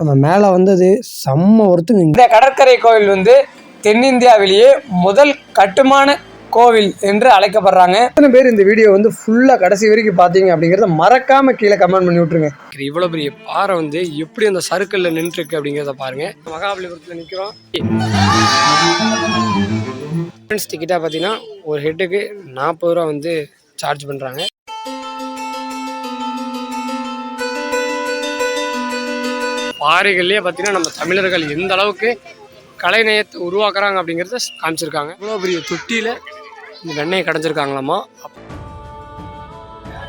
நம்ம மேலே வந்தது செம்ம ஒருத்தங்க. இந்த கடற்கரை கோவில் வந்து தென்னிந்தியாவிலேயே முதல் கட்டுமான கோவில் என்று அழைக்கப்படுறாங்க. எத்தனை பேர் இந்த வீடியோ வந்து ஃபுல்லாக கடைசி வரைக்கும் பார்த்தீங்க அப்படிங்கிறத மறக்காம கீழே கமெண்ட் பண்ணி விட்டுருங்க. இவ்வளோ பெரிய பாறை வந்து எப்படி அந்த சர்க்கிளில் நின்றுருக்கு அப்படிங்கிறத பாருங்க. மகாபலிபுரத்தில் நிற்கிறோம். டிக்கெட்டாக பார்த்தீங்கன்னா ஒரு ஹெட்டுக்கு 40 ரூபா வந்து சார்ஜ் பண்ணுறாங்க. பாறைகள்லேயே பார்த்தீங்கன்னா நம்ம தமிழர்கள் எந்த அளவுக்கு கலைநயத்தை உருவாக்குறாங்க அப்படிங்கிறத காமிச்சிருக்காங்க. இவ்வளோ பெரிய தொட்டியில் இந்த வெண்ணெயை கடைஞ்சிருக்காங்களாமா.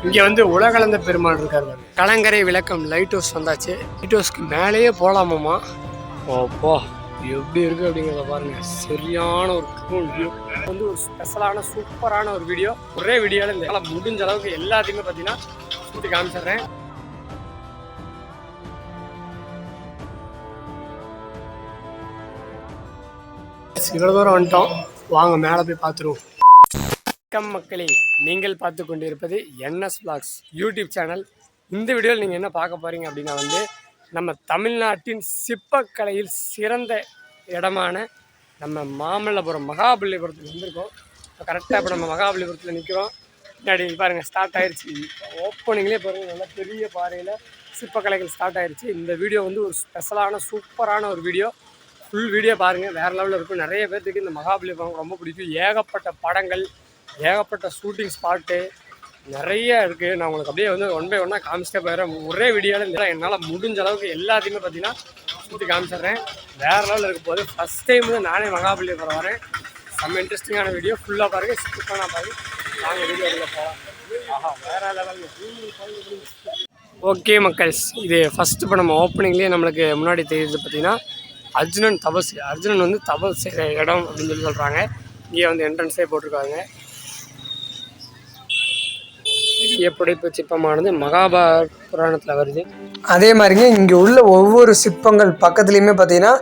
இங்கே வந்து உலகளந்த பெருமாள் இருக்காரு. கலங்கரை விளக்கம் லைட் ஹவுஸ் வந்தாச்சு. லைட் ஹவுஸ்க்கு மேலேயே போகலாமாம்மா. ஓப்போ எப்படி இருக்குது அப்படிங்கிறத பாருங்கள். சரியான ஒரு கூல் வியூ. வந்து ஒரு ஸ்பெஷலான சூப்பரான ஒரு வீடியோ. ஒரே வீடியோவில் இந்த முடிஞ்ச அளவுக்கு எல்லாத்தையுமே பார்த்தீங்கன்னா சுற்றி காமிச்சிடுறேன். இவ்வளோ தூரம் வந்துட்டோம், வாங்க மேலே போய் பார்த்துருவோம். வணக்கம் மக்களே, நீங்கள் பார்த்து கொண்டு இருப்பது NS Vlogs யூடியூப் சேனல். இந்த வீடியோவில் நீங்கள் என்ன பார்க்க போகிறீங்க அப்படின்னா வந்து நம்ம தமிழ்நாட்டின் சிற்பக்கலையில் சிறந்த இடமான நம்ம மாமல்லபுரம் மகாபலிபுரத்தில் வந்திருக்கோம். இப்போ கரெக்டாக இப்போ நம்ம மகாபலிபுரத்தில் நிற்கிறோம். பின்னாடி பாருங்கள் ஸ்டார்ட் ஆகிடுச்சு. ஓப்பனிங்லேயே பாருங்கள், நல்லா பெரிய பாறையில் சிற்பக்கலைகள் ஸ்டார்ட் ஆகிடுச்சு. இந்த வீடியோ வந்து ஒரு ஸ்பெஷலான சூப்பரான ஒரு வீடியோ. ஃபுல் வீடியோ பாருங்கள், வேறு லெவலில் இருக்கும். நிறைய பேர்த்துக்கு இந்த மகாபலிபுரம் ரொம்ப பிடிக்கும். ஏகப்பட்ட படங்கள், ஏகப்பட்ட ஷூட்டிங் ஸ்பாட்டு நிறைய இருக்குது. நான் உங்களுக்கு அப்படியே வந்து ஒன் பை ஒன்னாக காமிச்சிட்டே போயிடுறேன். ஒரே வீடியோவில் என்னால் முடிஞ்ச அளவுக்கு எல்லாத்தையுமே பார்த்தீங்கன்னா சுற்றி காமிச்சிட்றேன். வேறு லெவலில் இருக்க போது ஃபஸ்ட் டைம் வந்து நானே மகாபலிபுரம் வரேன். செம்ம இன்ட்ரெஸ்டிங்கான வீடியோ. ஃபுல்லாக பாருங்கள், ஸ்கிப் பண்ணால் பாருங்கள். நாங்கள் வீடியோவில் போகலாம். ஆஹா, வேறு லெவலில். ஓகே மக்கள்ஸ், இது ஃபஸ்ட்டு இப்போ நம்ம ஓப்பனிங்லேயே நம்மளுக்கு முன்னாடி தெரியுது பார்த்தீங்கன்னா அர்ஜுனன் தபசு. அர்ஜுனன் வந்து தபஸ் செய்கிற இடம் அப்படின்னு சொல்லி சொல்கிறாங்க. இங்கே வந்து என்ட்ரன்ஸே போட்டிருக்காங்க. பெரிய புடைப்பு சிற்பமானது மகாபாரதத்தில் வருது. அதே மாதிரிங்க இங்கே உள்ள ஒவ்வொரு சிற்பங்கள் பக்கத்துலேயுமே பார்த்தீங்கன்னா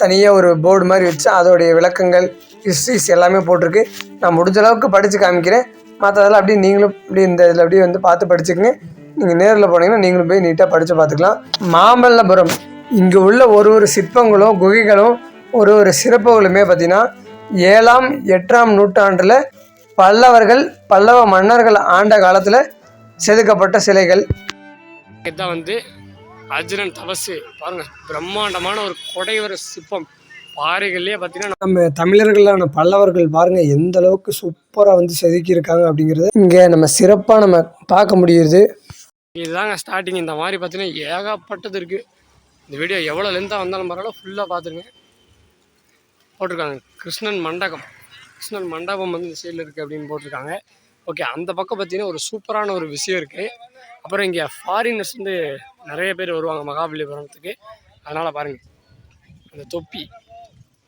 தனியாக ஒரு போர்டு மாதிரி வச்சு அதோடைய விளக்கங்கள், ஹிஸ்ட்ரிஸ் எல்லாமே போட்டிருக்கு. நான் முடிஞ்ச அளவுக்கு படித்து காமிக்கிறேன். மற்றதெல்லாம் அப்படியே நீங்களும் இப்படி இந்த இதில் அப்படியே வந்து பார்த்து படிச்சுக்கங்க. நீங்கள் நேரில் போனீங்கன்னா நீங்களும் போய் நீட்டாக படித்து பார்த்துக்கலாம். மாமல்லபுரம் இங்கே உள்ள ஒரு சிற்பங்களும் குகைகளும் ஒரு சிறப்புகளுமே பார்த்தீங்கன்னா 7ஆம் 8ஆம் நூற்றாண்டில் பல்லவ மன்னர்கள் ஆண்ட காலத்தில் செதுக்கப்பட்ட சிலைகள். இதுதான் வந்து அர்ஜுனன் தபசு. பாருங்க, பிரம்மாண்டமான ஒரு கொடைவர சிற்பம். பாறைகள்லேயே பார்த்தீங்கன்னா நம்ம தமிழர்களான பல்லவர்கள் பாருங்கள் எந்த அளவுக்கு சூப்பராக வந்து செதுக்கியிருக்காங்க அப்படிங்கிறது இங்கே நம்ம சிறப்பாக நம்ம பார்க்க முடியுது. இதுதாங்க ஸ்டார்டிங். இந்த மாதிரி பார்த்தீங்கன்னா ஏகப்பட்டது இருக்குது. இந்த வீடியோ எவ்வளோ லென்த்தாக வந்தாலும் பரவாயில்ல, ஃபுல்லாக பார்த்துருங்க. போட்டிருக்காங்க கிருஷ்ணன் மண்டபம் வந்து இந்த சைடில் இருக்குது அப்படின்னு போட்டிருக்காங்க. ஓகே, அந்த பக்கம் பார்த்தீங்கன்னா ஒரு சூப்பரான ஒரு விஷயம் இருக்குது. அப்புறம் இங்கே ஃபாரினர்ஸ் வந்து நிறைய பேர் வருவாங்க மகாபலிபுரத்துக்கு. அதனால் பாருங்கள், அந்த தொப்பி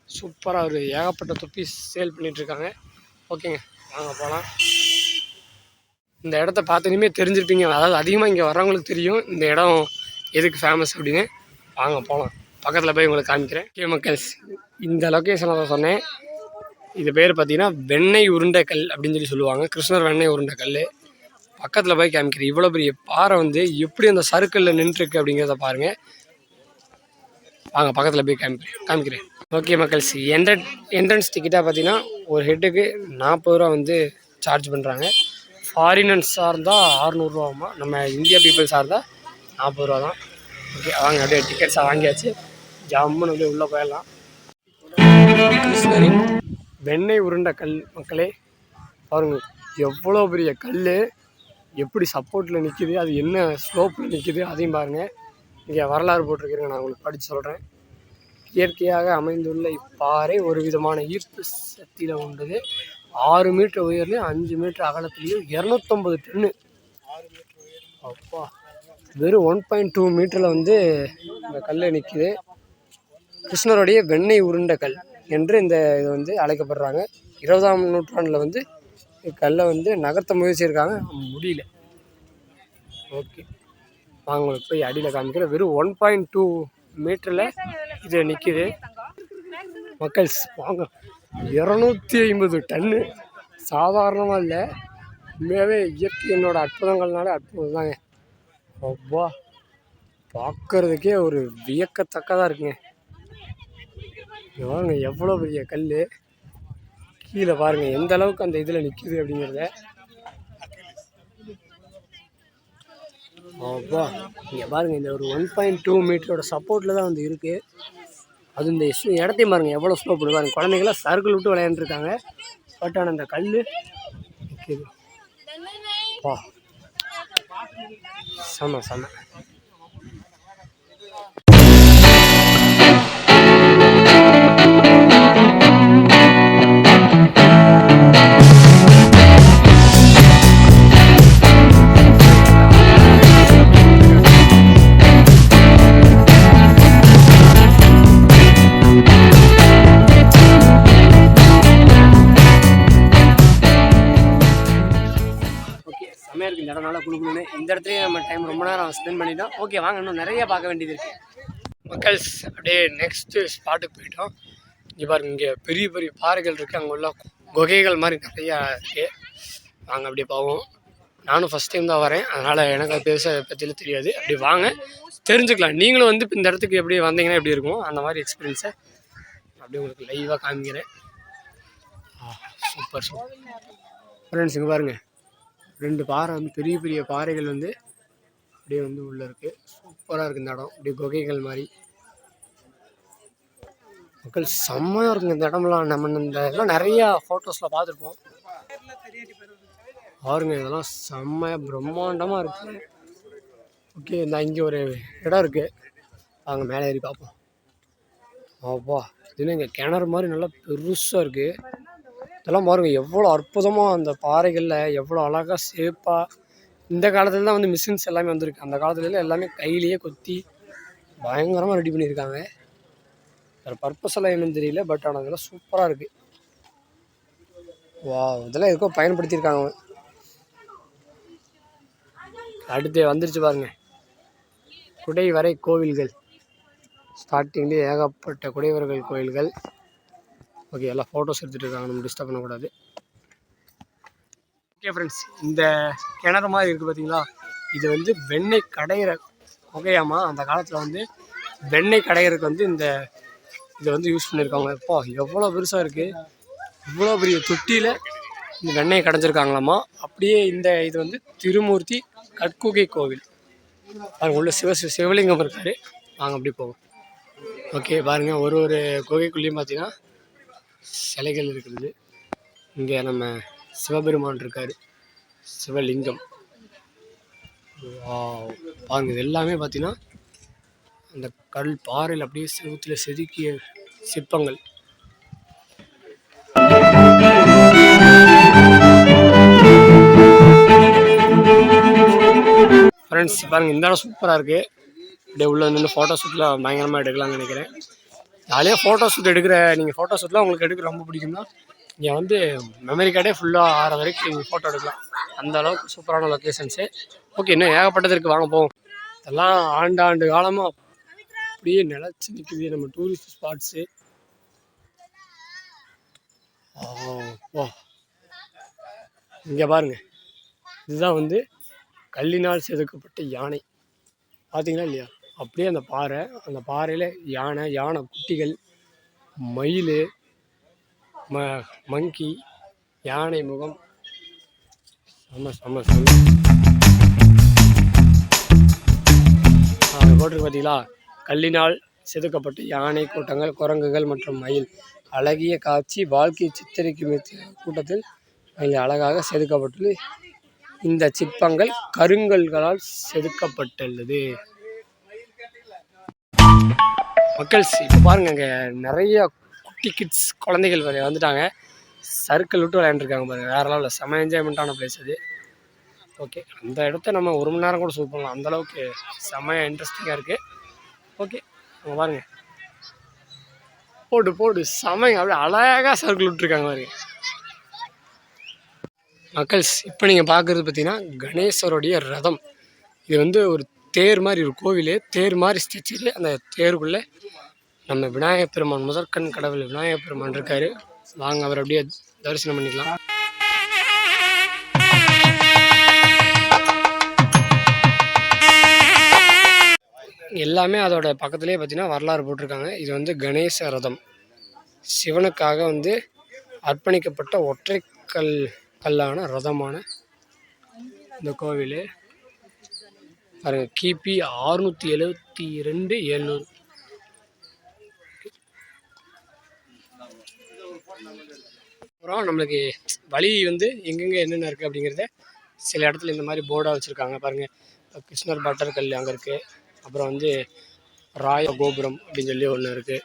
சூப்பராக ஒரு ஏகப்பட்ட தொப்பி சேல் பண்ணிகிட்ருக்காங்க. ஓகேங்க, வாங்க போகலாம். இந்த இடத்த பார்த்தீங்கன்னே தெரிஞ்சிருப்பீங்க, அதாவது அதிகமாக இங்கே வர்றவங்களுக்கு தெரியும் இந்த இடம் எதுக்கு ஃபேமஸ் அப்படின்னு. வாங்க போகலாம், பக்கத்தில் போய் உங்களுக்கு காமிக்கிறேன். ஓகே மக்கள்ஸ், இந்த லொக்கேஷனை தான் சொன்னேன். இது பேர் பார்த்தீங்கன்னா வெண்ணெய் உருண்டை கல் அப்படின்னு சொல்லி சொல்லுவாங்க. கிருஷ்ணர் வெண்ணெய் உருண்டை கல். பக்கத்தில் போய் காமிக்கிறேன். இவ்வளோ பெரிய பாறை வந்து எப்படி அந்த சர்க்கிளில் நின்றுருக்கு அப்படிங்கிறத பாருங்கள். வாங்க பக்கத்தில் போய் காமிக்கிறேன். ஓகே மக்கள்ஸ், என்ட்ரன்ஸ் டிக்கெட்டாக பார்த்தீங்கன்னா ஒரு ஹெட்டுக்கு 40 ரூபா வந்து சார்ஜ் பண்ணுறாங்க. ஃபாரினர்ஸாக இருந்தால் 600 ரூபாமா, நம்ம இந்தியா பீப்புள்ஸாக இருந்தால் 40 ரூபா தான். ஓகே வாங்க, அப்படியே டிக்கெட்ஸாக வாங்கியாச்சு. ஜம்முன்னு வந்து உள்ளே போயிடலாம். கிருஷ்ணரின் வெண்ணெய் உருண்டை கல் மக்களே பாருங்கள், எவ்வளோ பெரிய கல், எப்படி சப்போர்ட்டில் நிற்கிது, அது என்ன ஸ்லோப்பில் நிற்கிது அதையும் பாருங்கள். இங்கே வரலாறு போட்டிருக்கிறேங்க, நான் உங்களுக்கு படித்து சொல்கிறேன். இயற்கையாக அமைந்துள்ள இப்பாறை ஒரு விதமான ஈர்ப்பு சக்தியில் உண்டது. 6 மீட்டர் உயர்லையும் 5 மீட்டர் அகலத்துலேயும் 250 டன்னு. அப்பா, வெறும் 1.2 மீட்டரில் வந்து இந்த கல் நிற்கிது. கிருஷ்ணருடைய வெண்ணெய் உருண்டை கல் என்று இந்த இது வந்து அழைக்கப்படுறாங்க. 20ஆம் நூற்றாண்டில் வந்து கல்லை வந்து நகர்த்த முயற்சியிருக்காங்க, முடியல. ஓகே வாங்க உங்களுக்கு போய் அடியில் காமிக்கிறேன். வெறும் 1.2 மீட்டரில் இது நிற்கிது. மக்கள்ஸ் வாங்க, 250 டன்னு சாதாரணமாக இல்லை. உண்மையாகவே இயற்கையினோட அற்புதங்கள்னால அற்புதம் தாங்க. அப்பா, பார்க்கறதுக்கே ஒரு வியக்கத்தக்கதாக இருக்குங்க. பாருங்க எவ்வளோ பெரிய கல், கீழே பாருங்கள் எந்த அளவுக்கு அந்த இதில் நிற்கிது அப்படிங்கிறத. அப்பா இங்கே பாருங்கள், இந்த ஒரு 1.2 மீட்டரோட சப்போர்ட்டில் தான் வந்து இருக்குது. அது இந்த இடத்தையும் பாருங்கள் எவ்வளோ ஸ்லோ பண்ணி பாருங்கள். குழந்தைங்களாம் சர்க்கிள் விட்டு விளையாண்டுருக்காங்க. பட் ஆனால் அந்த கல் நிற்கிது. வா செம செம. இருக்குது இந்த இடம்னால குழுக்குன்னு. இந்த இடத்துலயே நம்ம டைம் ரொம்ப நேரம் ஸ்பெண்ட் பண்ணிட்டோம். ஓகே வாங்க, இன்னும் நிறைய பார்க்க வேண்டியது இருக்குது மக்கள்ஸ். அப்படியே நெக்ஸ்ட்டு ஸ்பாட்டுக்கு போயிட்டோம். இங்கே பாருங்க, இங்கே பெரிய பெரிய பாறைகள் இருக்குது, அங்கே உள்ள குகைகள் மாதிரி நிறையா இருக்குது. வாங்க அப்படியே போவோம். நானும் ஃபஸ்ட் டைம் தான் வரேன், அதனால் எனக்கு அது பெருசாக பற்றியில் தெரியாது. அப்படி வாங்க தெரிஞ்சுக்கலாம். நீங்களும் வந்து இப்போ இந்த இடத்துக்கு எப்படி வந்தீங்கன்னா எப்படி இருக்கும் அந்த மாதிரி எக்ஸ்பீரியன்ஸை அப்படியே உங்களுக்கு லைவாக காமிக்கிறேன். Super super friends. இங்கே பாருங்கள், 2 பாறை வந்து பெரிய பெரிய பாறைகள் வந்து அப்படியே வந்து உள்ளே இருக்குது. சூப்பராக இருக்குது இந்த இடம், அப்படியே குகைகள் மாதிரி. மக்கள் செம்மையாக இருக்குங்க இந்த இடம்லாம். நம்ம இந்த இதெல்லாம் நிறையா ஃபோட்டோஸில் பார்த்துருப்போம். பாருங்க இதெல்லாம் செம்மையாக பிரம்மாண்டமாக இருக்குது. ஓகே, இந்த இங்கே ஒரு இடம் இருக்குது, வாங்க மேலே ஏறி பார்ப்போம். அப்பா இதுன்னு இங்கே கிணறு மாதிரி நல்லா பெருசாக இருக்குது. இதெல்லாம் பாருங்கள் எவ்வளோ அற்புதமாக அந்த பாறைகளில் எவ்வளோ அழகாக ஷேப்பாக. இந்த காலத்தில் தான் வந்து மிஷின்ஸ் எல்லாமே வந்திருக்கு. அந்த காலத்துலலாம் எல்லாமே கையிலேயே கொத்தி பயங்கரமாக ரெடி பண்ணியிருக்காங்க. வேறு பர்பஸ் எல்லாம் என்னன்னு தெரியல, பட் ஆனால் அதெல்லாம் சூப்பராக இருக்குது. வா இதெல்லாம் எதுக்கோ பயன்படுத்தியிருக்காங்க. அடுத்து வந்துருச்சு பாருங்க, குடைவரை கோவில்கள். ஸ்டார்டிங்லேயே ஏகப்பட்ட குடைவரைகள் கோவில்கள். ஓகே, எல்லாம் ஃபோட்டோஸ் எடுத்துகிட்டு இருக்காங்க, நம்ம டிஸ்டர்ப் பண்ணக்கூடாது. ஓகே ஃப்ரெண்ட்ஸ், இந்த கிணறு மாதிரி இருக்குது பார்த்தீங்களா, இது வந்து வெண்ணெய் கடையிற குகையாமா. அந்த காலத்தில் வந்து வெண்ணெய் கடையிறதுக்கு வந்து இதை வந்து யூஸ் பண்ணியிருக்காங்க. இப்போ எவ்வளோ பெருசாக இருக்குது, இவ்வளோ பெரிய தொட்டியில் இந்த வெண்ணெய் கடைஞ்சிருக்காங்களாமா. அப்படியே இது வந்து திருமூர்த்தி கற்குகை கோவில். அது உள்ள சிவலிங்கம் இருக்கார். வாங்க அப்படி போவோம். ஓகே பாருங்கள், ஒரு குகைக்குள்ளேயும் பார்த்தீங்கன்னா சிலைகள் இருக்குது. இங்கே நம்ம சிவபெருமான் இருக்கார், சிவலிங்கம். பாருங்க இது எல்லாமே பார்த்தீங்கன்னா அந்த கல் பாறையில் அப்படியே செவுத்தில் செதுக்கிய சிற்பங்கள். ஃப்ரெண்ட்ஸ் பாருங்கள், இந்த இடம் சூப்பராக இருக்குது. அப்படியே உள்ளே வந்து ஃபோட்டோ ஷூட்லாம் பயங்கரமாக எடுக்கலாம்னு நினைக்கிறேன். ஜாலியாக ஃபோட்டோ ஷூட் நீங்கள் ஃபோட்டோ ஷூட்லாம் உங்களுக்கு எடுக்க ரொம்ப பிடிக்கும்னா இங்கே வந்து மெமரி கார்டே ஃபுல்லாக ஆகிற வரைக்கும் நீங்கள் ஃபோட்டோ எடுக்கலாம். அந்த அளவுக்கு சூப்பரான லொக்கேஷன்ஸு. ஓகே, இன்னும் ஏகப்பட்டது இருக்குது, வாங்க போவோம். இதெல்லாம் ஆண்டாண்டு காலமாக அப்படியே நிலச்சி நிற்குது நம்ம டூரிஸ்ட் ஸ்பாட்ஸு. வா இங்கே பாருங்கள், இதுதான் வந்து கல்லினால் செதுக்கப்பட்ட யானை. பார்த்தீங்களா இல்லையா, அப்படியே அந்த பாறையில் யானை குட்டிகள், மயில், மங்கி, யானை முகம். செம்ம அது போட்டிருக்கு பார்த்தீங்களா, கல்லினால் செதுக்கப்பட்ட யானை கூட்டங்கள், குரங்குகள் மற்றும் மயில். அழகிய காட்சி, வாழ்க்கை சித்தரிக்கும் கூட்டத்தில் அழகாக செதுக்கப்பட்டுள்ளது. இந்த சிற்பங்கள் கருங்கல்களால் செதுக்கப்பட்டுள்ளது. மக்கள் இப்போ பாருங்கள், இங்கே நிறைய குட்டி கிட்ஸ் குழந்தைகள் வந்துட்டாங்க, சர்க்கிள் விட்டு விளையாண்டுருக்காங்க பாருங்கள். வேறு லெவலில் செம என்ஜாய்மெண்ட்டான பிளேஸ் அது. ஓகே, அந்த இடத்த நம்ம 1 மணி நேரம் கூட ஷூட் பண்ணலாம், அந்தளவுக்கு செம்ம இன்ட்ரெஸ்டிங்காக இருக்குது. ஓகே அங்கே பாருங்கள், போடு செமைங்க, அப்படியே அழகாக சர்க்கிள் விட்டுருக்காங்க பாருங்க. மக்கள்ஸ் இப்போ நீங்கள் பார்க்குறது பார்த்தீங்கன்னா கணேசருடைய ரதம். இது வந்து ஒரு தேர் மாதிரி ஒரு கோவில், தேர் மாதிரி ஸ்ட்ரக்சரு. அந்த தேருக்குள்ளே நம்ம விநாயகப் பெருமான், முதற்கண் கடவுள் விநாயகப் பெருமான் இருக்கார். வாங்க அவர் அப்படியே தரிசனம் பண்ணிக்கலாம். எல்லாமே அதோட பக்கத்துலேயே பார்த்தீங்கன்னா வரலாறு போட்டிருக்காங்க. இது வந்து கணேச ரதம், சிவனுக்காக வந்து அர்ப்பணிக்கப்பட்ட ஒற்றை கல்லான ரதமான இந்த கோவில் பாருங்க. கிபி 672 700. அப்புறம் நம்மளுக்கு வழி வந்து எங்கெங்கே என்னென்ன இருக்குது அப்படிங்கிறத சில இடத்துல இந்த மாதிரி போர்டாக வச்சுருக்காங்க பாருங்கள். கிருஷ்ணர் பட்டர் கல் அங்கே இருக்குது. அப்புறம் வந்து ராய கோபுரம் அப்படின்னு சொல்லி ஒன்று இருக்குது.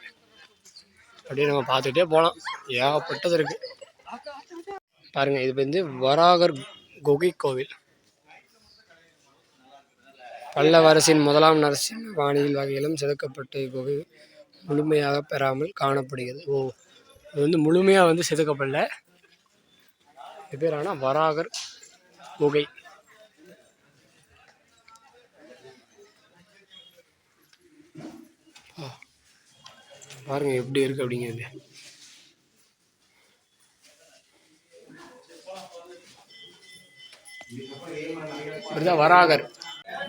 அப்படியே நம்ம பார்த்துக்கிட்டே போகலாம், ஏகப்பட்டது இருக்குது பாருங்கள். இது வந்து வராகர் குகை கோவில். பல்லவரசின் 1ஆம் நரசிம்ம வாணியில் வகையிலும் செதுக்கப்பட்ட குகை முழுமையாக பெறாமல் காணப்படுகிறது. இது வந்து முழுமையாக வந்து செதுக்கப்படல. இது பேர் ஆனால் வராகர் குகை. பாருங்க எப்படி இருக்கு அப்படிங்கிறது. இப்படிதான் வராகர்.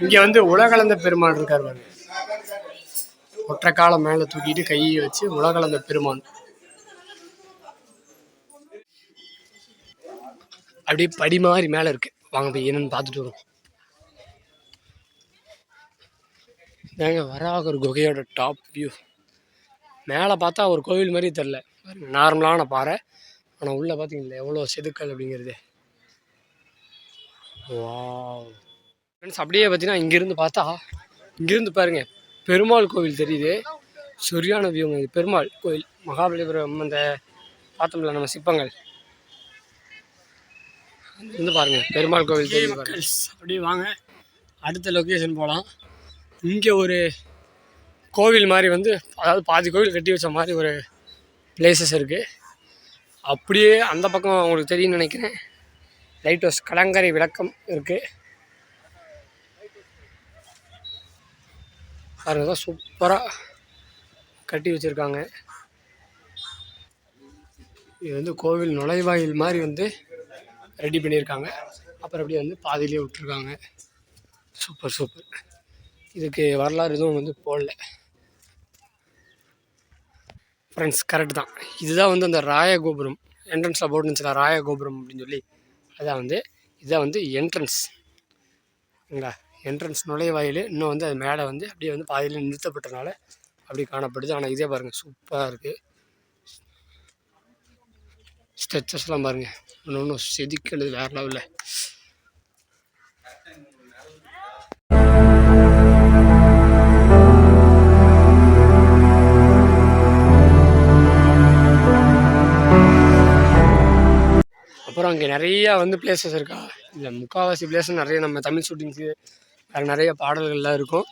இங்க வந்து உலகளந்த பெருமான் இருக்கார் பாருங்க. ஒற்றை காலை மேல தூக்கிட்டு கையை வச்சு உலகளந்த பெருமான். அப்படியே படி மாதிரி மேல இருக்கு. வாங்க போய் என்னன்னு பார்த்துட்டு வரும். ஏங்க வராகர் குகையோட டாப் வியூ. மேலே பார்த்தா ஒரு கோவில் மாதிரி தெரில, நார்மலான பாறை. ஆனால் உள்ளே பார்த்தீங்களா எவ்வளோ செதுக்கல் அப்படிங்கிறது. வாவ் ஃப்ரெண்ட்ஸ், அப்படியே பார்த்தீங்கன்னா இங்கேருந்து பார்த்தா, இங்கேருந்து பாருங்கள் பெருமாள் கோவில் தெரியுது. சரியான வியூங்க. இது பெருமாள் கோவில், மகாபலிபுரம். அந்த பார்த்தோம்ல நம்ம சிற்பங்கள், இருந்து பாருங்கள் பெருமாள் கோவில் தெரியுது. அப்படியே வாங்க அடுத்த லொக்கேஷன் போகலாம். இங்கே ஒரு கோவில் மாதிரி வந்து, அதாவது பாதி கோவில் கட்டி வச்ச மாதிரி ஒரு பிளேசஸ் இருக்குது. அப்படியே அந்த பக்கம் உங்களுக்கு தெரியும்னு நினைக்கிறேன், லைட் ஹவுஸ் கலங்கரை விளக்கம் இருக்குது பாருங்க. சூப்பராக கட்டி வச்சுருக்காங்க. இது வந்து கோவில் நுழைவாயில் மாதிரி வந்து ரெடி பண்ணியிருக்காங்க. அப்புறம் அப்படியே வந்து பாதியிலே விட்டுருக்காங்க. Super super. இதுக்கு வரலாறு எதுவும் வந்து போடல ஃப்ரெண்ட்ஸ். கரெக்டு தான். இதுதான் வந்து அந்த ராயகோபுரம் என்ட்ரன்ஸில் போட்டுருந்துச்சுல, ராயகோபுரம் அப்படின்னு சொல்லி. அதான் வந்து இதுதான் வந்து என்ட்ரன்ஸ்ங்களா, என்ட்ரன்ஸ் நுழைவாயில். இன்னும் வந்து அது மேலே வந்து அப்படியே வந்து பாதியில் நிறுத்தப்பட்டனால அப்படி காணப்படுது. ஆனால் இதே பாருங்கள் சூப்பராக இருக்குது. ஸ்ட்ரெச்சஸ்லாம் பாருங்கள், இன்னும் செதுக்கிறது வேறு லெவலில். அப்புறம் அங்கே நிறையா வந்து பிளேசஸ் இருக்கா, இல்லை முக்கால்வாசி பிளேஸஸ் நிறைய நம்ம தமிழ் ஷூட்டிங்ஸு வேறு நிறைய பாடல்கள்லாம் இருக்கும்.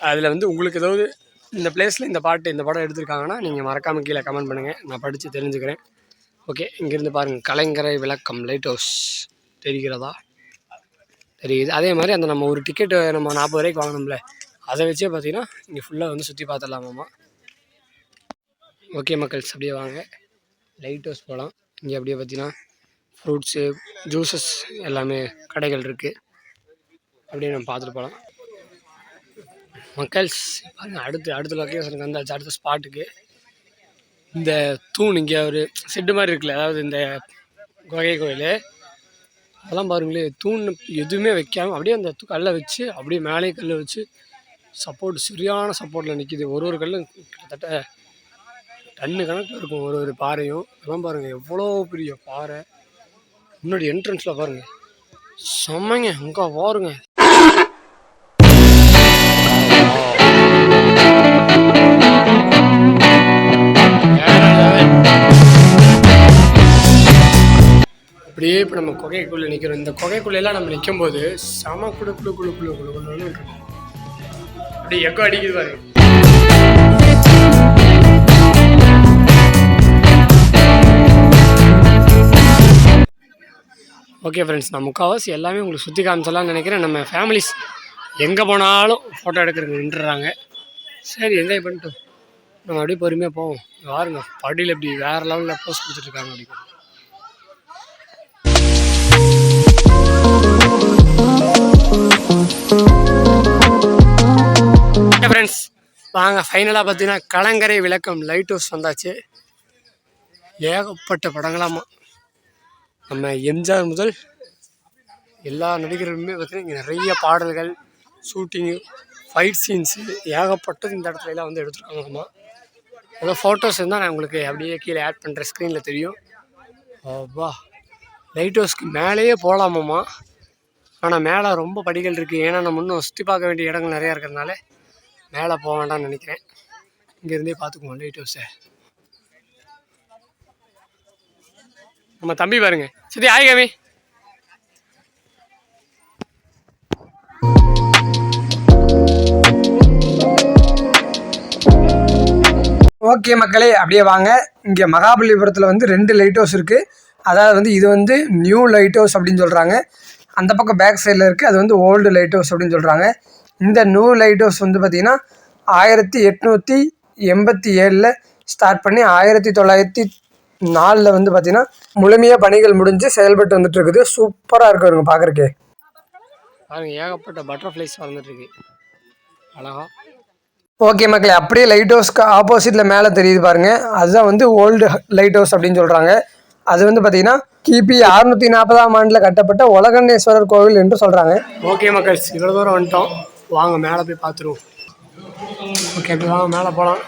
அதில் வந்து உங்களுக்கு ஏதாவது இந்த பிளேஸில் இந்த படம் எடுத்திருக்காங்கன்னா நீங்கள் மறக்காமல் கீழே கமெண்ட் பண்ணுங்கள், நான் படித்து தெரிஞ்சுக்கிறேன். ஓகே, இங்கேருந்து பாருங்கள் கலங்கரை விளக்கம் லைட் ஹவுஸ் தெரிகிறதா? தெரியுது. அதே மாதிரி அந்த நம்ம ஒரு டிக்கெட்டு நம்ம 40 ரூபாய்க்கு வாங்கணும்ல, அதை வச்சே பார்த்தீங்கன்னா இங்கே ஃபுல்லாக வந்து சுற்றி பார்த்துடலாமாம்மா. ஓகே மக்கள்ஸ், அப்படியே வாங்க லைட் ஹவுஸ் போகலாம். இங்கே அப்படியே பார்த்தீங்கன்னா ஃப்ரூட்ஸு, ஜூஸஸ் எல்லாமே கடைகள் இருக்குது. அப்படியே நம்ம பார்த்துட்டு போகலாம் மக்கள்ஸ். அடுத்த லொக்கேஷனுக்கு வந்தாச்சு, அடுத்த ஸ்பாட்டுக்கு. இந்த தூண் இங்கே ஒரு செட்டு மாதிரி இருக்குல்ல, அதாவது இந்த குகை கோயில் அதெல்லாம் பாருங்களே, தூண் எதுவுமே வைக்காமல் அப்படியே அந்த கல்லை வச்சு அப்படியே மேலே கல்லை வச்சு சப்போர்ட், சரியான சப்போர்ட்டில் நிற்கிது. ஒரு கல்லும் கிட்டத்தட்ட டன்னு கணக்கில் இருக்கும் ஒரு பாறையும். அதெல்லாம் பாருங்கள் எவ்வளோ பெரிய பாறை. முன்னாடி என்ட்ரன்ஸில் பாருங்கள் செம்மங்க. அங்கே பாருங்க அப்படியே இப்போ நம்ம குகைக்குள்ளே நிற்கிறோம். இந்த குகைக்குள்ளெல்லாம் நம்ம நிற்கும் போது செம குழு இருக்கும். அப்படி எக்கோ அடிக்குது பாருங்க. ஓகே ஃப்ரெண்ட்ஸ், நான் முக்கால்வாசி எல்லாமே உங்களுக்கு சுற்றி காமிச்சலாம்னு நினைக்கிறேன். நம்ம ஃபேமிலிஸ் எங்கே போனாலும் ஃபோட்டோ எடுக்கிறதுக்கு நின்றுறாங்க. சரி, என்ஜாய் பண்ணிட்டு நம்ம அப்படியே பொறுமையாக போவோம். பாருங்க படியில் எப்படி வேறு லெவலில் போஸ்ட் கொடுத்துட்ருக்காங்க. அப்படி ஃப்ரெண்ட்ஸ் வாங்க ஃபைனலாக பார்த்தீங்கன்னா கலங்கரை விளக்கம் லைட் ஹவுஸ் வந்தாச்சு. ஏகப்பட்ட படங்களாமா. நம்ம எம்ஜிஆர் முதல் எல்லா நடிகர்களுமே பார்த்தீங்கன்னா இங்கே நிறைய பாடல்கள், ஷூட்டிங்கு, ஃபைட் சீன்ஸு ஏகப்பட்டது இந்த இடத்துல எல்லாம் வந்து எடுத்துருக்காங்களாமா. ஏதோ ஃபோட்டோஸ் இருந்தால் நான் உங்களுக்கு அப்படியே கீழே ஆட் பண்ணுறேன், ஸ்க்ரீனில் தெரியும். வா லைட் ஹவுஸ்க்கு மேலேயே போகலாமாம்மா. ஆனால் மேலே ரொம்ப படிகள் இருக்குது. ஏன்னா நம்ம இன்னும் சுற்றி பார்க்க வேண்டிய இடங்கள் நிறையா இருக்கிறதுனால மேலே போக வேண்டாம்னு நினைக்கிறேன். இங்கேருந்தே பார்த்துக்குவோம் லைட் ஹவுஸை. நம்ம தம்பி பாருங்க, சுற்றி ஆயிகாமி. ஓகே மக்களே, அப்படியே வாங்க. இங்கே மகாபலிபுரத்தில் வந்து 2 லைட் ஹவுஸ் இருக்குது. அதாவது வந்து இது வந்து நியூ லைட் ஹவுஸ் அப்படின்னு சொல்கிறாங்க. அந்த பக்கம் பேக் சைடில் இருக்குது, அது வந்து ஓல்டு லைட் ஹவுஸ் அப்படின்னு சொல்கிறாங்க. இந்த நியூ லைட் ஹவுஸ் வந்து பார்த்திங்கன்னா 1887 ஸ்டார்ட் பண்ணி 1904 வந்து பார்த்திங்கன்னா முழுமையாக பணிகள் முடிஞ்சு செயல்பட்டு வந்துட்டு இருக்குது. சூப்பராக இருக்குங்க பார்க்குறக்கே. பாருங்க, ஏகப்பட்ட பட்டர்ஃப்ளைஸ் வளர்ந்துட்டுருக்கு அழகா. ஓகே மக்களே, அப்படியே லைட் ஹவுஸ்க்கு ஆப்போசிட்டில் மேலே தெரியுது பாருங்கள், அதுதான் வந்து ஓல்டு லைட் ஹவுஸ் அப்படின்னு சொல்கிறாங்க. அது வந்து பார்த்திங்கன்னா கிபி 640ஆம் ஆண்டில் கட்டப்பட்ட உலகண்ணேஸ்வரர் கோவில் என்று சொல்கிறாங்க. ஓகே மக்கள், இவ்வளோ தூரம் வந்துட்டோம், வாங்க மேலே போய் பார்த்துருவோம். ஓகே, அப்படி வாங்க மேலே போகலாம்.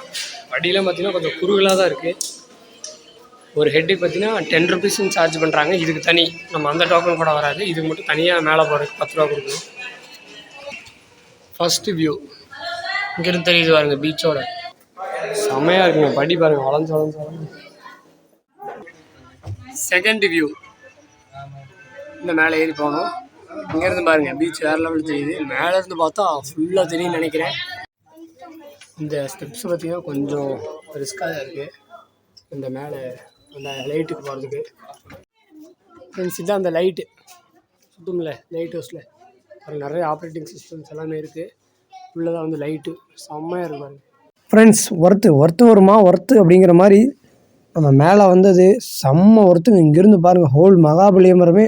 வண்டியெலாம் பார்த்திங்கன்னா கொஞ்சம் குறுகலாக தான் இருக்குது. ஒரு ஹெட்டுக்கு பார்த்திங்கன்னா 10 ருபீஸ்ன்னு சார்ஜ் பண்ணுறாங்க. இதுக்கு தனி, நம்ம அந்த டோக்கன் கூட வராது. இதுக்கு மட்டும் தனியாக மேலே போகிறதுக்கு 10 ரூபா கொடுக்கணும். ஃபஸ்ட்டு வியூ இங்கேருந்து தெரியுது பாருங்க, பீச்சோட செம்மையாக இருக்குங்க. படி பாருங்க, வளைஞ்சு வளைஞ்சு வளைஞ்சு. செகண்ட் வியூ இந்த மேலே ஏறி போகணும். இங்கேருந்து பாருங்க, பீச் வேறு லெவலில் தெரியுது. மேலேருந்து பார்த்தா ஃபுல்லாக தெரியும்னு நினைக்கிறேன். இந்த ஸ்டெப்ஸ் பார்த்திங்கன்னா கொஞ்சம் ரிஸ்க்காக தான் இருக்குது, இந்த மேலே அந்த லைட்டுக்கு போகிறதுக்கு. ஃப்ரெண்ட்ஸ், இதுதான் அந்த லைட்டு சுத்தமில்ல லைட் ஹவுஸில். அது நிறைய ஆப்ரேட்டிங் சிஸ்டம்ஸ் எல்லாமே இருக்குது. உள்ளதான் வந்து லைட்டு செம்மையாக இருக்கும் ஃப்ரெண்ட்ஸ். ஒர்த்து வருமா அப்படிங்கிற மாதிரி நம்ம மேலே வந்தது செம்ம ஒர்த்துங்க. இங்கேருந்து பாருங்கள், ஹோல் மகாபலிபுரமே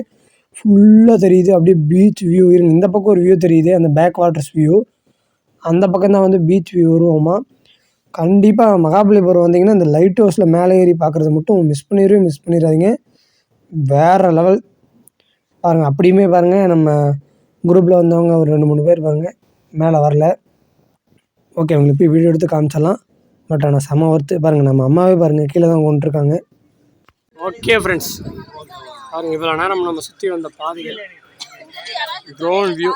ஃபுல்லாக தெரியுது. அப்படியே பீச் வியூ இருங்க. இந்த பக்கம் ஒரு வியூ தெரியுது, அந்த பேக் வாட்டர்ஸ் வியூ. அந்த பக்கம் தான் வந்து பீச் வியூ வருவோமா. கண்டிப்பாக மகாபலிபுரம் வந்தீங்கன்னா இந்த லைட் ஹவுஸில் மேலே ஏறி பார்க்குறது மட்டும் மிஸ் பண்ணிடாதீங்க. வேறு லெவல் பாருங்கள். அப்படியுமே பாருங்கள், நம்ம குரூப்பில் வந்தவங்க ஒரு 2-3 பேர் பாருங்கள் மேலே வரல. ஓகே, அவங்களுக்கு போய் வீடியோ எடுத்து காமிச்சிடலாம். பட் ஆனால் செம ஒர்த்து பாருங்கள். நம்ம அம்மாவே பாருங்கள் கீழே தான் கொண்டுருக்காங்க. ஓகே ஃப்ரெண்ட்ஸ், பாருங்கள் இவ்வளோ நேரம் நம்ம சுற்றி வந்த பாதைகள், ட்ரோன் வியூ.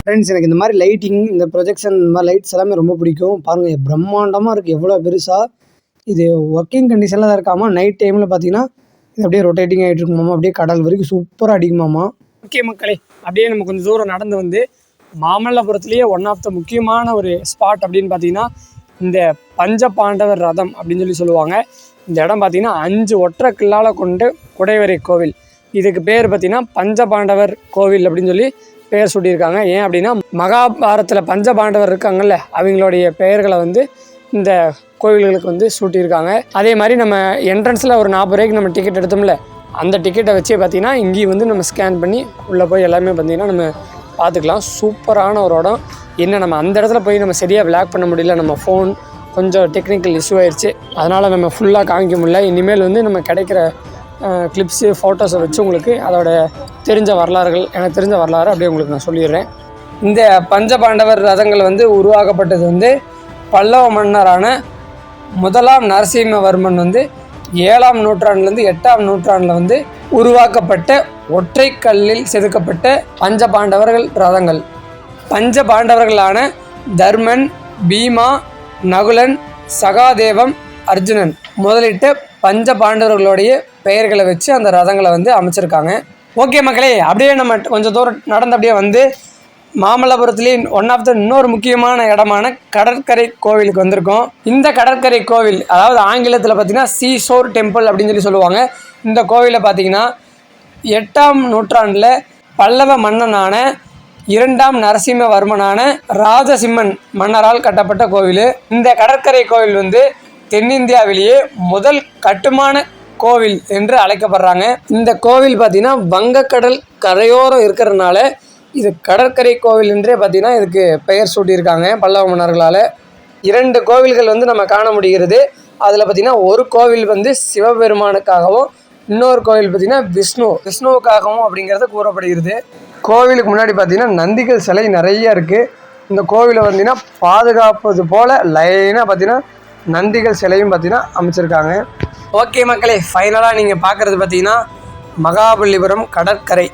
ஃப்ரெண்ட்ஸ், எனக்கு இந்த மாதிரி லைட்டிங், இந்த ப்ரொஜெக்ஷன், இந்த மாதிரி லைட்ஸ் எல்லாமே ரொம்ப பிடிக்கும். பாருங்கள், பிரம்மாண்டமாக இருக்குது, எவ்வளோ பெருசாக. இது ஒர்க்கிங் கண்டிஷனில் தான் இருக்காமல் நைட் டைமில் பார்த்தீங்கன்னா இது அப்படியே ரொட்டேட்டிங் ஆகிட்டு இருக்குமாமா. அப்படியே கடல் வரைக்கும் சூப்பராக அடிக்குமாமா. ஓகே மக்களே, அப்படியே நம்ம கொஞ்சம் தூரம் நடந்து வந்து மாமல்லபுரத்துலேயே ஒன் ஆஃப் த முக்கியமான ஒரு ஸ்பாட் அப்படின்னு பார்த்தீங்கன்னா இந்த பஞ்சபாண்டவர் ரதம் அப்படின்னு சொல்லுவாங்க. இந்த இடம் பார்த்திங்கன்னா 5 ஒற்றை கில்லால் கொண்டு குடைவரை கோவில். இதுக்கு பேர் பார்த்திங்கன்னா பஞ்சபாண்டவர் கோவில் அப்படின்னு சொல்லி பெயர் சூட்டியிருக்காங்க. ஏன் அப்படின்னா மகாபாரத்தில் பஞ்சபாண்டவர் இருக்காங்கல்ல, அவங்களுடைய பெயர்களை வந்து இந்த கோவில்களுக்கு வந்து சூட்டியிருக்காங்க. அதே மாதிரி நம்ம என்ட்ரன்ஸில் ஒரு 40 ரூபாய்க்கு நம்ம டிக்கெட் எடுத்தோம்ல, அந்த டிக்கெட்டை வச்சே பார்த்திங்கன்னா இங்கேயும் வந்து நம்ம ஸ்கேன் பண்ணி உள்ளே போய் எல்லாமே பார்த்திங்கன்னா நம்ம பார்த்துக்கலாம். சூப்பரான ஒரு இடம். என்ன நம்ம அந்த இடத்துல போய் நம்ம சரியாக விளாக் பண்ண முடியல, நம்ம ஃபோன் கொஞ்சம் டெக்னிக்கல் இஷ்யூ ஆயிடுச்சு, அதனால் நம்ம ஃபுல்லாக காமிக்க முடியல. இனிமேல் வந்து நம்ம கிடைக்கிற கிளிப்ஸு, ஃபோட்டோஸை வச்சு உங்களுக்கு அதோட தெரிஞ்ச வரலாறுகள், எனக்கு தெரிஞ்ச வரலாறு அப்படியே உங்களுக்கு நான் சொல்லிடுறேன். இந்த பஞ்சபாண்டவர் ரதங்கள் வந்து உருவாக்கப்பட்டது வந்து பல்லவ மன்னரான 1ஆம் நரசிம்மவர்மன் வந்து 7ஆம் நூற்றாண்டுலேருந்து 8ஆம் நூற்றாண்டில் வந்து உருவாக்கப்பட்ட ஒற்றை கல்லில் செதுக்கப்பட்ட பஞ்சபாண்டவர்கள் ரதங்கள். பஞ்சபாண்டவர்களான தர்மன், பீமா, நகுலன், சகாதேவம், அர்ஜுனன் முதலிட்ட பஞ்சபாண்டவர்களுடைய பெயர்களை வச்சு அந்த ரதங்களை வந்து அமைச்சிருக்காங்க. ஓகே மக்களே, அப்படியே நம்ம கொஞ்சம் தூரம் நடந்து அப்படியே வந்து மாமல்லபுரத்துலேயே ஒன் ஆஃப் த இன்னொரு முக்கியமான இடமான கடற்கரை கோவிலுக்கு வந்திருக்கோம். இந்த கடற்கரை கோவில், அதாவது ஆங்கிலத்தில் பார்த்திங்கன்னா சீஷோர் டெம்பிள் அப்படின்னு சொல்லுவாங்க. இந்த கோவிலை பார்த்திங்கன்னா 8ஆம் நூற்றாண்டில் பல்லவ மன்னனான 2ஆம் நரசிம்மவர்மனான ராஜசிம்மன் மன்னரால் கட்டப்பட்ட கோவில். இந்த கடற்கரை கோவில் வந்து தென்னிந்தியாவிலேயே முதல் கட்டுமான கோவில் என்று அழைக்கப்படுறாங்க. இந்த கோவில் பார்த்திங்கன்னா வங்கக்கடல் கரையோரம் இருக்கிறதுனால இது கடற்கரை கோவில் என்றே பார்த்திங்கன்னா இதுக்கு பெயர் சூட்டியிருக்காங்க பல்லவ மன்னர்களால். 2 கோவில்கள் வந்து நம்ம காண முடிகிறது. அதில் பார்த்திங்கன்னா ஒரு கோவில் வந்து சிவபெருமானுக்காகவும் இன்னொரு கோவில் பார்த்திங்கன்னா விஷ்ணுவுக்காகவும் அப்படிங்கிறது கூறப்படுகிறது. கோவிலுக்கு முன்னாடி பார்த்திங்கன்னா நந்திகள் சிலை நிறைய இருக்குது. இந்த கோவிலை பார்த்திங்கன்னா பாதுகாப்பது போல் லைனாக பார்த்திங்கன்னா நந்திகள் சிலையும் பார்த்திங்கன்னா அமைச்சிருக்காங்க. ஓகே மக்களே, ஃபைனலாக நீங்கள் பார்க்குறது பார்த்திங்கன்னா மகாபலிபுரம் கடற்கரை.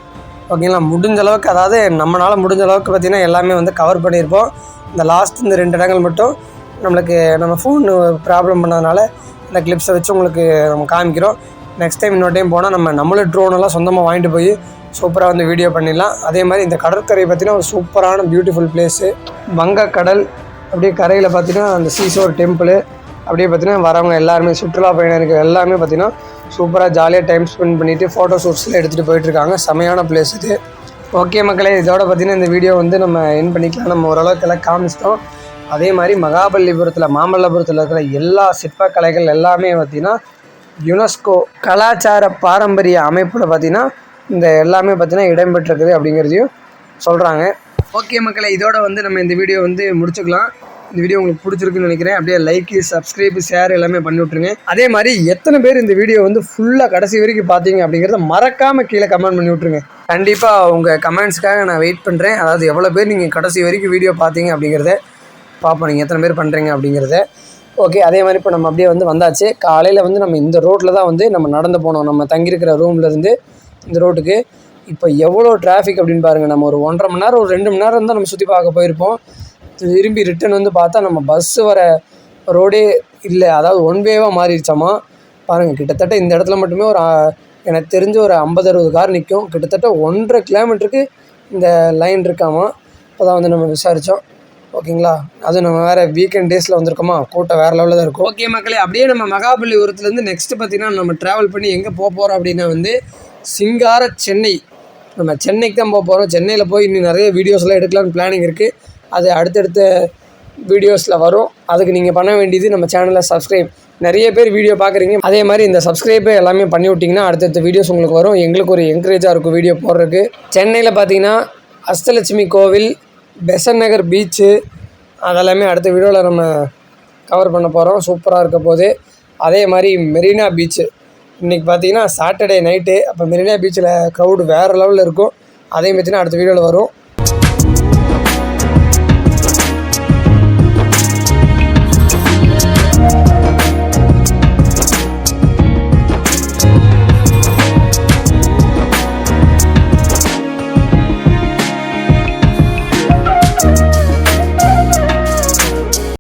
ஓகேங்களா, முடிஞ்ச அளவுக்கு, அதாவது நம்மளால் முடிஞ்ச அளவுக்கு பார்த்திங்கன்னா எல்லாமே வந்து கவர் பண்ணியிருப்போம். இந்த இந்த 2 இடங்கள் மட்டும் நம்மளுக்கு நம்ம ஃபோன் ப்ராப்ளம் பண்ணதுனால இந்த கிளிப்ஸை வச்சு உங்களுக்கு நம்ம காமிக்கிறோம். நெக்ஸ்ட் டைம் இன்னொரு டைம் போனால் நம்மளும் ட்ரோனெல்லாம் சொந்தமாக வாங்கிட்டு போய் சூப்பராக வந்து வீடியோ பண்ணிடலாம். அதே மாதிரி இந்த கடற்கரை பார்த்திங்கன்னா ஒரு சூப்பரான பியூட்டிஃபுல் பிளேஸு. வங்கக்கடல் அப்படியே கரையில் பார்த்திங்கன்னா அந்த சீசோர் டெம்பிள் அப்படியே பார்த்திங்கன்னா வரவங்க எல்லாருமே சுற்றுலா பயணிகள் எல்லாமே பார்த்திங்கன்னா சூப்பராக ஜாலியாக டைம் ஸ்பெண்ட் பண்ணிவிட்டு ஃபோட்டோ ஷூட்ஸ்லாம் எடுத்துகிட்டு போயிட்டுருக்காங்க. செமையான பிளேஸ் இது. ஓகே மக்களே, இதோட பார்த்திங்கன்னா இந்த வீடியோ வந்து நம்ம என் பண்ணிக்கலாம். நம்ம ஓரளவுக்கு எல்லாம் காமிச்சிட்டோம். அதே மாதிரி மாமல்லபுரத்தில் இருக்கிற எல்லா சிற்பக்கலைகள் எல்லாமே பார்த்திங்கன்னா யுனெஸ்கோ கலாச்சார பாரம்பரிய அமைப்பில் பார்த்திங்கன்னா இந்த எல்லாமே பார்த்திங்கன்னா இடம்பெற்றிருக்குது அப்படிங்கிறதையும் சொல்கிறாங்க. ஓகே மக்களே, இதோட வந்து நம்ம இந்த வீடியோ வந்து முடிச்சுக்கலாம். இந்த வீடியோ உங்களுக்கு பிடிச்சிருக்குன்னு நினைக்கிறேன். அப்படியே லைக்கு, சப்ஸ்கிரைப், ஷேர் எல்லாமே பண்ணி விட்ருங்க. அதே மாதிரி எத்தனை பேர் இந்த வீடியோ வந்து ஃபுல்லாக கடைசி வரைக்கும் பார்த்தீங்க அப்படிங்கிறத மறக்காமல் கீழே கமெண்ட் பண்ணி விட்ருங்க. கண்டிப்பாக உங்கள் கமெண்ட்ஸ்க்காக நான் வெயிட் பண்ணுறேன். அதாவது எவ்வளோ பேர் நீங்கள் கடைசி வரைக்கும் வீடியோ பார்த்தீங்க அப்படிங்கிறத பார்ப்போம், நீங்கள் எத்தனை பேர் பண்ணுறீங்க அப்படிங்கிறத. ஓகே, அதே மாதிரி இப்போ நம்ம அப்படியே வந்து வந்தாச்சு. காலையில் வந்து நம்ம இந்த ரோட்டில் தான் வந்து நம்ம நடந்து போனோம். நம்ம தங்கியிருக்கிற ரூம்லேருந்து இந்த ரோட்டுக்கு இப்போ எவ்வளோ டிராஃபிக் அப்படின்னு பாருங்கள். நம்ம ஒரு 1.5 மணி நேரம், ஒரு 2 மணி நேரம் தான் நம்ம சுற்றி பார்க்க போயிருப்போம். திரும்பி ரிட்டன் வந்து பார்த்தா நம்ம பஸ்ஸு வர ரோடே இல்லை, அதாவது ஒன் வேவாக மாறிடுச்சாமா. பாருங்கள், கிட்டத்தட்ட இந்த இடத்துல மட்டுமே எனக்கு தெரிஞ்ச ஒரு 50-60 கார் நிற்கும். கிட்டத்தட்ட 1.5 கிலோமீட்டருக்கு இந்த லைன் இருக்காமா. இப்போ தான் வந்து நம்ம விசாரித்தோம். ஓகேங்களா, அது நம்ம வேறு வீக்கெண்ட் டேஸில் வந்திருக்கோமா, கூட்டம் வேறு லெவலில் தான் இருக்கும். ஓகே மக்களே, அப்படியே நம்ம மகாபலிபுரத்துலேருந்து நெக்ஸ்ட்டு பார்த்திங்கன்னா நம்ம ட்ராவல் பண்ணி எங்கே போகிறோம் அப்படின்னா வந்து சிங்கார சென்னை. நம்ம சென்னைக்கு தான் போகிறோம். சென்னையில் போய் இன்னும் நிறைய வீடியோஸ்லாம் எடுக்கலான்னு பிளானிங் இருக்குது. அது அடுத்தடுத்த வீடியோஸில் வரும். அதுக்கு நீங்கள் பண்ண வேண்டியது நம்ம சேனலை சப்ஸ்கிரைப். நிறைய பேர் வீடியோ பார்க்குறீங்க, அதே மாதிரி இந்த சப்ஸ்கிரைபை எல்லாமே பண்ணி விட்டிங்கன்னா அடுத்தடுத்த வீடியோஸ் உங்களுக்கு வரும். எங்களுக்கு ஒரு என்கரேஜாக இருக்கும் வீடியோ போடுறதுக்கு. சென்னையில் பார்த்தீங்கன்னா அஷ்டலட்சுமி கோவில், பெசன்ட் நகர் பீச்சு, அதெல்லாமே அடுத்த வீடியோவில் நம்ம கவர் பண்ண போகிறோம். சூப்பராக இருக்க போது. அதே மாதிரி மெரினா பீச்சு இன்றைக்கி பார்த்தீங்கன்னா சாட்டர்டே நைட்டு. அப்போ மெரினா பீச்சில் க்ரௌடு வேறு லெவலில் இருக்கும். அதையும் பார்த்தீங்கன்னா அடுத்த வீடியோவில் வரும்.